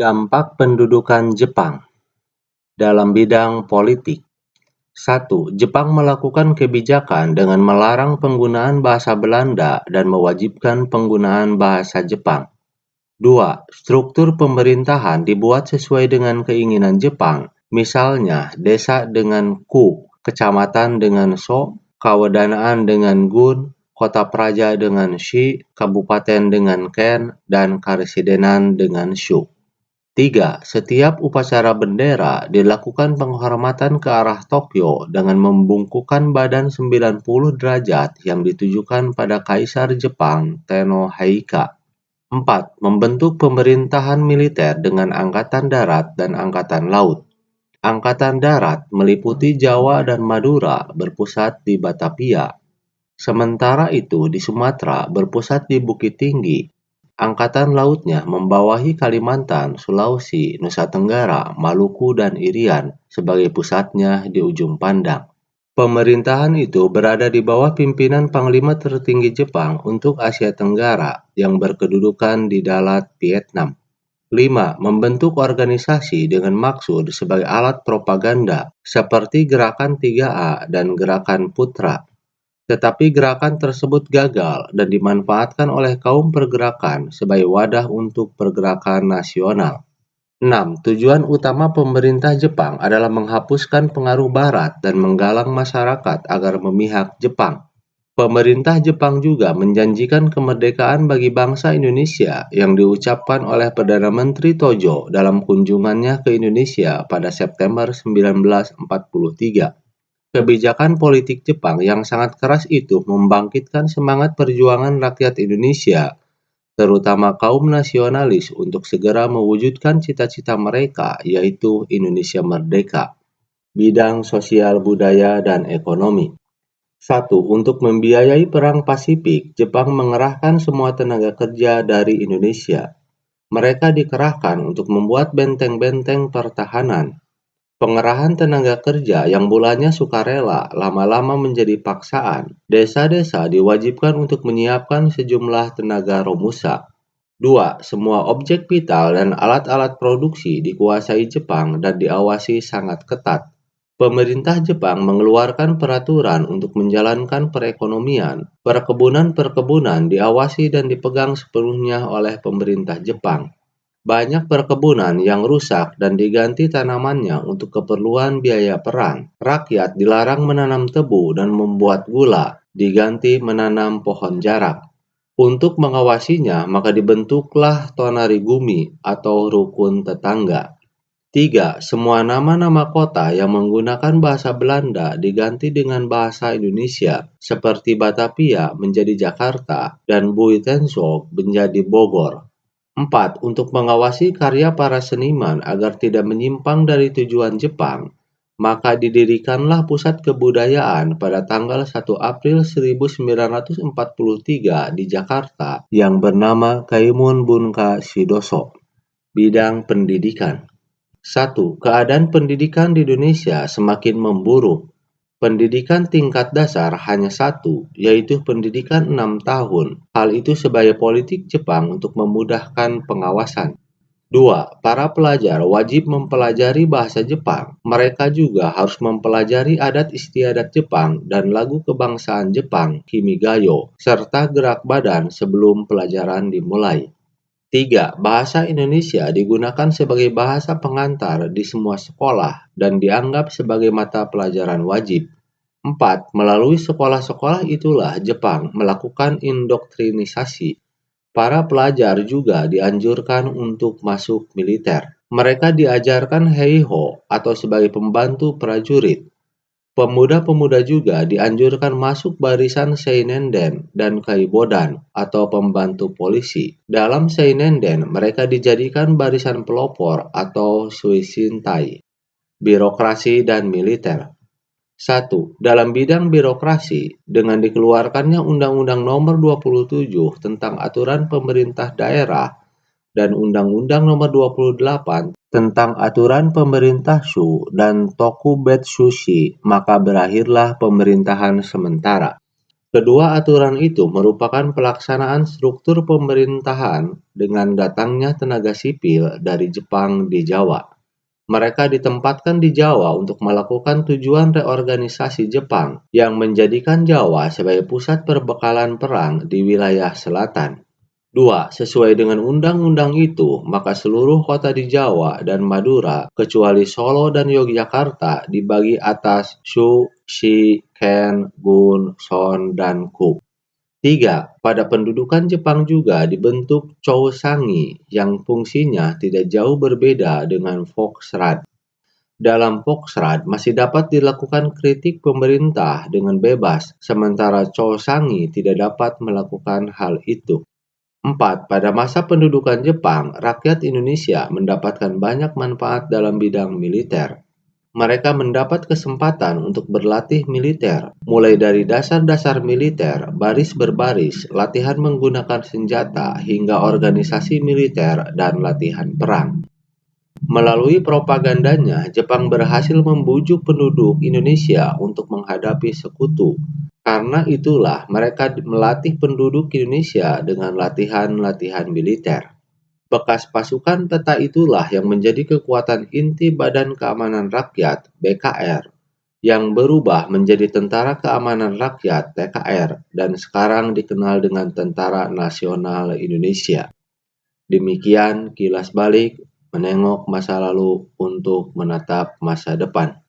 Dampak pendudukan Jepang dalam bidang politik. 1. Jepang melakukan kebijakan dengan melarang penggunaan bahasa Belanda dan mewajibkan penggunaan bahasa Jepang. 2. Struktur pemerintahan dibuat sesuai dengan keinginan Jepang, misalnya desa dengan ku, kecamatan dengan so, kawadanaan dengan gun, kota praja dengan shi, kabupaten dengan ken, dan karesidenan dengan shu. 3. Setiap upacara bendera dilakukan penghormatan ke arah Tokyo dengan membungkukkan badan 90 derajat yang ditujukan pada Kaisar Jepang Tenno Heika. 4. Membentuk pemerintahan militer dengan angkatan darat dan angkatan laut. Angkatan darat meliputi Jawa dan Madura berpusat di Batavia. Sementara itu di Sumatera berpusat di Bukit Tinggi. Angkatan lautnya membawahi Kalimantan, Sulawesi, Nusa Tenggara, Maluku, dan Irian sebagai pusatnya di ujung pandang. Pemerintahan itu berada di bawah pimpinan Panglima tertinggi Jepang untuk Asia Tenggara yang berkedudukan di Dalat, Vietnam. 5. Membentuk organisasi dengan maksud sebagai alat propaganda seperti Gerakan 3A dan Gerakan Putra. Tetapi gerakan tersebut gagal dan dimanfaatkan oleh kaum pergerakan sebagai wadah untuk pergerakan nasional. 6. Tujuan utama pemerintah Jepang adalah menghapuskan pengaruh Barat dan menggalang masyarakat agar memihak Jepang. Pemerintah Jepang juga menjanjikan kemerdekaan bagi bangsa Indonesia yang diucapkan oleh Perdana Menteri Tojo dalam kunjungannya ke Indonesia pada September 1943. Kebijakan politik Jepang yang sangat keras itu membangkitkan semangat perjuangan rakyat Indonesia, terutama kaum nasionalis untuk segera mewujudkan cita-cita mereka, yaitu Indonesia merdeka. Bidang sosial budaya dan ekonomi. 1. Untuk membiayai Perang Pasifik, Jepang mengerahkan semua tenaga kerja dari Indonesia. Mereka dikerahkan untuk membuat benteng-benteng pertahanan. Pengerahan tenaga kerja yang mulanya sukarela lama-lama menjadi paksaan. Desa-desa diwajibkan untuk menyiapkan sejumlah tenaga romusa. 2. Semua objek vital dan alat-alat produksi dikuasai Jepang dan diawasi sangat ketat. Pemerintah Jepang mengeluarkan peraturan untuk menjalankan perekonomian. Perkebunan-perkebunan diawasi dan dipegang sepenuhnya oleh pemerintah Jepang. Banyak perkebunan yang rusak dan diganti tanamannya untuk keperluan biaya perang. Rakyat dilarang menanam tebu dan membuat gula, diganti menanam pohon jarak. Untuk mengawasinya, maka dibentuklah Tonarigumi atau rukun tetangga. 3. Semua nama-nama kota yang menggunakan bahasa Belanda diganti dengan bahasa Indonesia, seperti Batavia menjadi Jakarta dan Buitenweg menjadi Bogor. 4. Untuk mengawasi karya para seniman agar tidak menyimpang dari tujuan Jepang, maka didirikanlah Pusat Kebudayaan pada tanggal 1 April 1943 di Jakarta yang bernama Kaimun Bunka Shidoso. Bidang pendidikan. 1. Keadaan pendidikan di Indonesia semakin memburuk. Pendidikan tingkat dasar hanya satu, yaitu pendidikan 6 tahun. Hal itu sebagai politik Jepang untuk memudahkan pengawasan. 2. Para pelajar wajib mempelajari bahasa Jepang. Mereka juga harus mempelajari adat istiadat Jepang dan lagu kebangsaan Jepang, Kimigayo, serta gerak badan sebelum pelajaran dimulai. 3. Bahasa Indonesia digunakan sebagai bahasa pengantar di semua sekolah dan dianggap sebagai mata pelajaran wajib. 4. Melalui sekolah-sekolah itulah Jepang melakukan indoktrinisasi. Para pelajar juga dianjurkan untuk masuk militer. Mereka diajarkan heiho atau sebagai pembantu prajurit. Pemuda-pemuda juga dianjurkan masuk barisan seinenden dan kaibodan atau pembantu polisi. Dalam seinenden, mereka dijadikan barisan pelopor atau suisintai. Birokrasi dan militer. 1. Dalam bidang birokrasi, dengan dikeluarkannya Undang-Undang Nomor 27 tentang Aturan Pemerintah Daerah dan Undang-Undang Nomor 28 tentang Aturan Pemerintah Shu dan Tokubetsushi, maka berakhirlah pemerintahan sementara. Kedua aturan itu merupakan pelaksanaan struktur pemerintahan dengan datangnya tenaga sipil dari Jepang di Jawa. Mereka ditempatkan di Jawa untuk melakukan tujuan reorganisasi Jepang yang menjadikan Jawa sebagai pusat perbekalan perang di wilayah selatan. 2. Sesuai dengan undang-undang itu, maka seluruh kota di Jawa dan Madura, kecuali Solo dan Yogyakarta, dibagi atas Shu, Shi, Ken, Gun, Son, dan Ku. 3. Pada pendudukan Jepang juga dibentuk Chousangi yang fungsinya tidak jauh berbeda dengan Volksrat. Dalam Volksrat masih dapat dilakukan kritik pemerintah dengan bebas, sementara Chousangi tidak dapat melakukan hal itu. 4. Pada masa pendudukan Jepang, rakyat Indonesia mendapatkan banyak manfaat dalam bidang militer. Mereka mendapat kesempatan untuk berlatih militer, mulai dari dasar-dasar militer, baris berbaris, latihan menggunakan senjata, hingga organisasi militer dan latihan perang. Melalui propagandanya, Jepang berhasil membujuk penduduk Indonesia untuk menghadapi sekutu. Karena itulah mereka melatih penduduk Indonesia dengan latihan-latihan militer. Bekas pasukan peta itulah yang menjadi kekuatan inti Badan Keamanan Rakyat (BKR) yang berubah menjadi Tentara Keamanan Rakyat (TKR) dan sekarang dikenal dengan Tentara Nasional Indonesia. Demikian kilas balik menengok masa lalu untuk menatap masa depan.